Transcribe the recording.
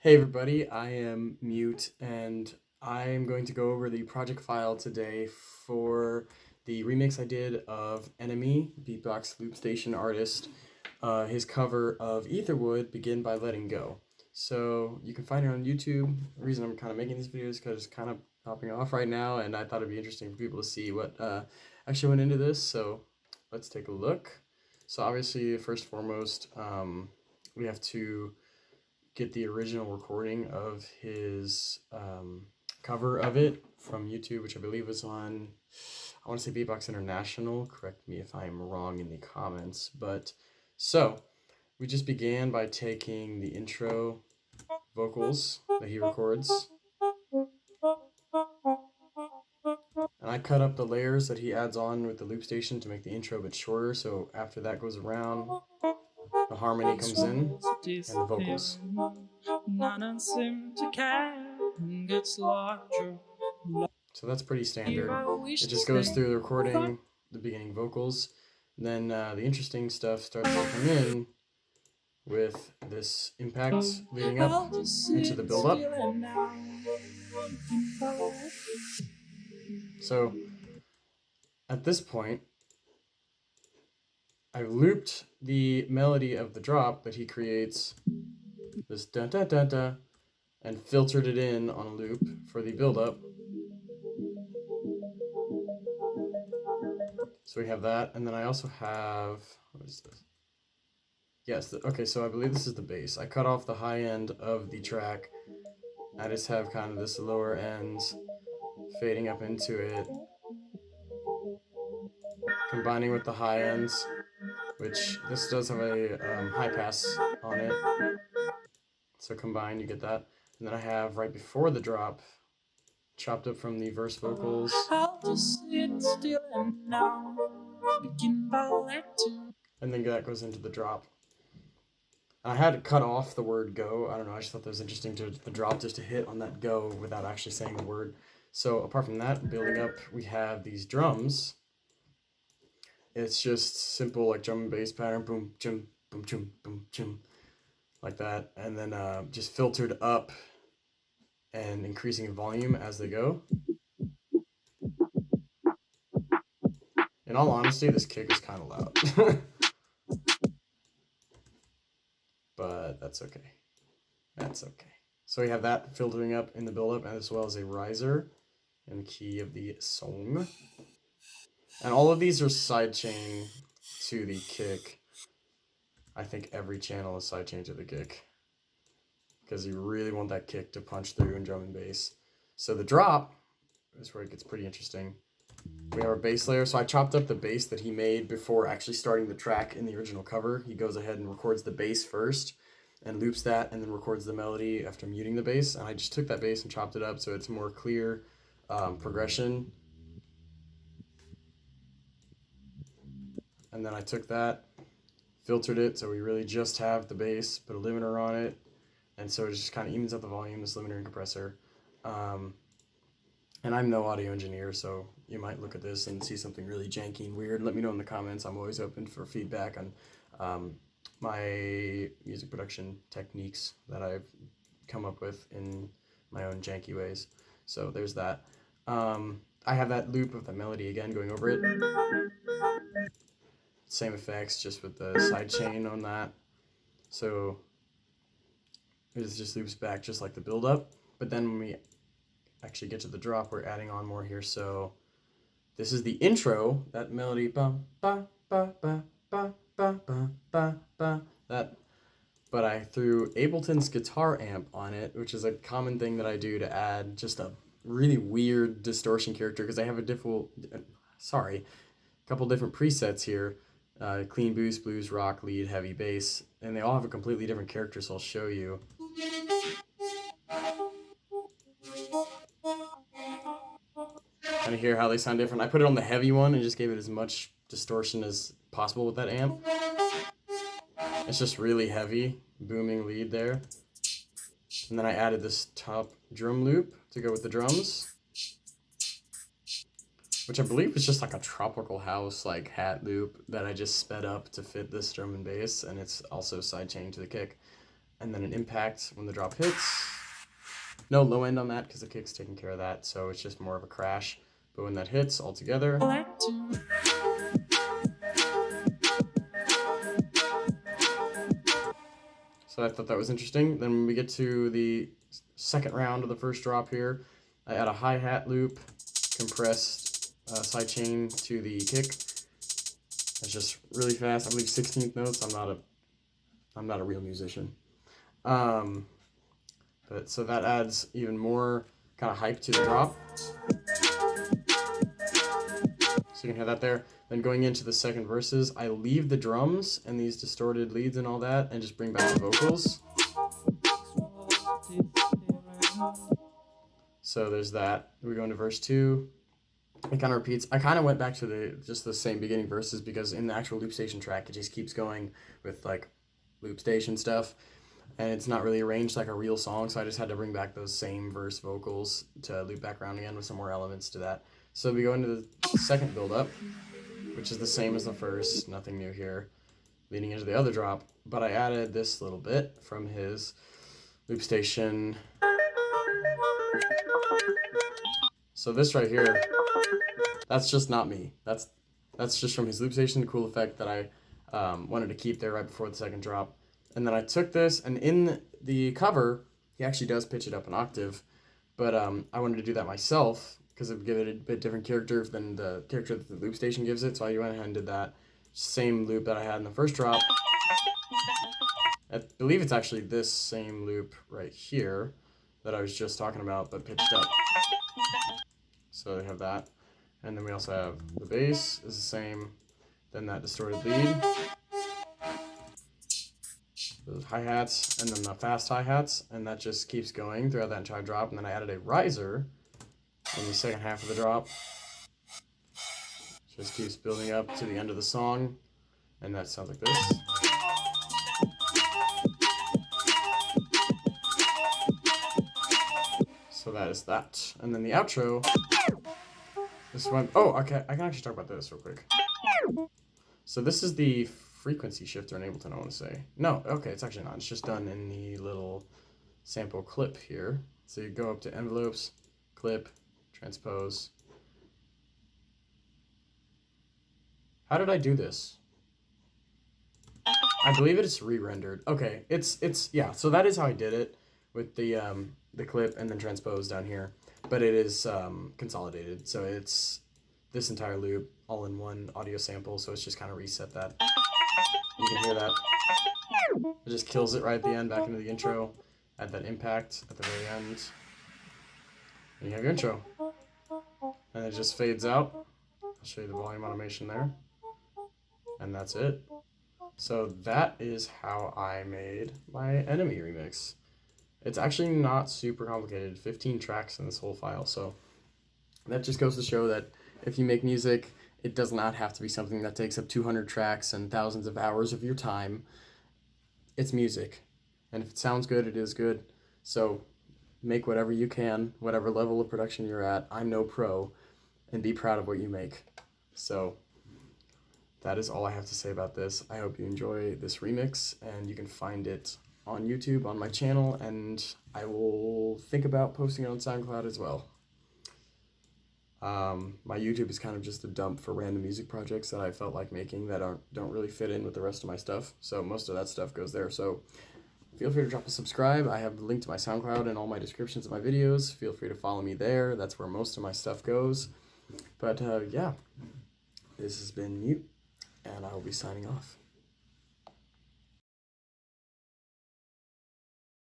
Hey everybody, I am Mute and I am going to go over the project file today for the remix I did of Enemy, Beatbox Loopstation artist, his cover of Etherwood Begin by Letting Go. So you can find it on YouTube. The reason I'm kind of making these videos is because it's kind of popping off right now and I thought it'd be interesting for people to see what actually went into this. So let's take a look. So obviously, first and foremost, we have to get the original recording of his cover of it from YouTube, which I believe was on, I want to say Beatbox International. Correct me if I'm wrong in the comments. But so we just began by taking the intro vocals that he records, and I cut up the layers that he adds on with the loop station to make the intro a bit shorter. So after that goes around, the harmony comes in and the vocals. So that's pretty standard. It just goes through the recording, the beginning vocals, and then the interesting stuff starts to come in with this impact leading up into the build-up. So at this point, I've looped the melody of the drop that he creates, this da da da da, and filtered it in on a loop for the build-up. So we have that, and then I also have, what is this? Yes, okay, so I believe this is the bass. I cut off the high end of the track. I just have kind of this lower end fading up into it, combining with the high ends, which this does have a high pass on it. So combined, you get that. And then I have right before the drop, chopped up from the verse vocals. And then that goes into the drop. I had to cut off the word go. I don't know, I just thought that was interesting to the drop just to hit on that go without actually saying the word. So apart from that, building up, we have these drums. It's just simple like drum and bass pattern, boom, chum, boom, chum, boom, chum, like that. And then just filtered up and increasing in volume as they go. In all honesty, this kick is kind of loud. But that's okay. That's okay. So we have that filtering up in the build-up as well as a riser in the key of the song. And all of these are sidechain to the kick. I think every channel is sidechain to the kick, because you really want that kick to punch through in drum and bass. So the drop is where it gets pretty interesting. We have our bass layer. So I chopped up the bass that he made before actually starting the track in the original cover. He goes ahead and records the bass first and loops that and then records the melody after muting the bass. And I just took that bass and chopped it up so it's more clear progression. And then I took that, filtered it so we really just have the bass, put a limiter on it, and so it just kind of evens out the volume, this limiter and compressor. And I'm no audio engineer, so you might look at this and see something really janky and weird. Let me know in the comments. I'm always open for feedback on my music production techniques that I've come up with in my own janky ways. So there's that. I have that loop of the melody again going over it. Same effects, just with the side chain on that. So it just loops back just like the build up. But then when we actually get to the drop, we're adding on more here. So this is the intro, that melody, ba ba ba ba ba ba ba ba ba, that. But I threw Ableton's guitar amp on it, which is a common thing that I do to add just a really weird distortion character, because I have a couple different presets here. Clean boost, blues, rock, lead, heavy, bass, and they all have a completely different character, so I'll show you. Kind of hear how they sound different. I put it on the heavy one and just gave it as much distortion as possible with that amp. It's just really heavy, booming lead there. And then I added this top drum loop to go with the drums, which I believe is just like a tropical house like hat loop that I just sped up to fit this drum and bass, and it's also sidechained to the kick. and then an impact when the drop hits. No low end on that because the kick's taking care of that, so it's just more of a crash. But when that hits all together, so I thought that was interesting. Then when we get to the second round of the first drop here, I add a hi-hat loop, compressed sidechain to the kick. It's just really fast. I believe 16th notes. I'm not a real musician. But so that adds even more kind of hype to the drop. So you can hear that there. Then going into the second verses, I leave the drums and these distorted leads and all that and just bring back the vocals. So there's that. We go into verse 2. It kind of repeats. I kind of went back to just the same beginning verses because in the actual Loopstation track, it just keeps going with like Loopstation stuff. And it's not really arranged like a real song, so I just had to bring back those same verse vocals to loop back around again with some more elements to that. So we go into the second build-up, which is the same as the first, nothing new here, leading into the other drop. But I added this little bit from his Loopstation. So this right here, that's just not me. That's just from his Loopstation, cool effect that I wanted to keep there right before the second drop. And then I took this, and in the cover, he actually does pitch it up an octave, but I wanted to do that myself because it would give it a bit different character than the character that the Loopstation gives it, so I went ahead and did that same loop that I had in the first drop. I believe it's actually this same loop right here that I was just talking about, but pitched up. So they have that. And then we also have the bass is the same, then that distorted lead. Those hi-hats, and then the fast hi-hats, and that just keeps going throughout that entire drop. And then I added a riser in the second half of the drop. Just keeps building up to the end of the song, and that sounds like this. So that is that. And then the outro, this one, oh, okay, I can actually talk about this real quick. So this is the frequency shifter in Ableton, I want to say. No, okay, it's actually not. It's just done in the little sample clip here. So you go up to envelopes, clip, transpose. How did I do this? I believe it's re-rendered. Okay, it's yeah. So that is how I did it with the clip and then transpose down here. But it is consolidated, so it's this entire loop all in one audio sample. So it's just kind of reset that. You can hear that. It just kills it right at the end, back into the intro. Add that impact at the very end. And you have your intro. And it just fades out. I'll show you the volume automation there. And that's it. So that is how I made my Enemy remix. It's actually not super complicated. 15 tracks in this whole file. So that just goes to show that if you make music, it does not have to be something that takes up 200 tracks and thousands of hours of your time. It's music. And if it sounds good, it is good. So make whatever you can, whatever level of production you're at. I'm no pro, and be proud of what you make. So that is all I have to say about this. I hope you enjoy this remix, and you can find it on YouTube on my channel, and I will think about posting it on SoundCloud as well. My YouTube is kind of just a dump for random music projects that I felt like making that don't really fit in with the rest of my stuff. So most of that stuff goes there. So feel free to drop a subscribe. I have the link to my SoundCloud in all my descriptions of my videos. Feel free to follow me there. That's where most of my stuff goes. But yeah, this has been Mute, and I will be signing off.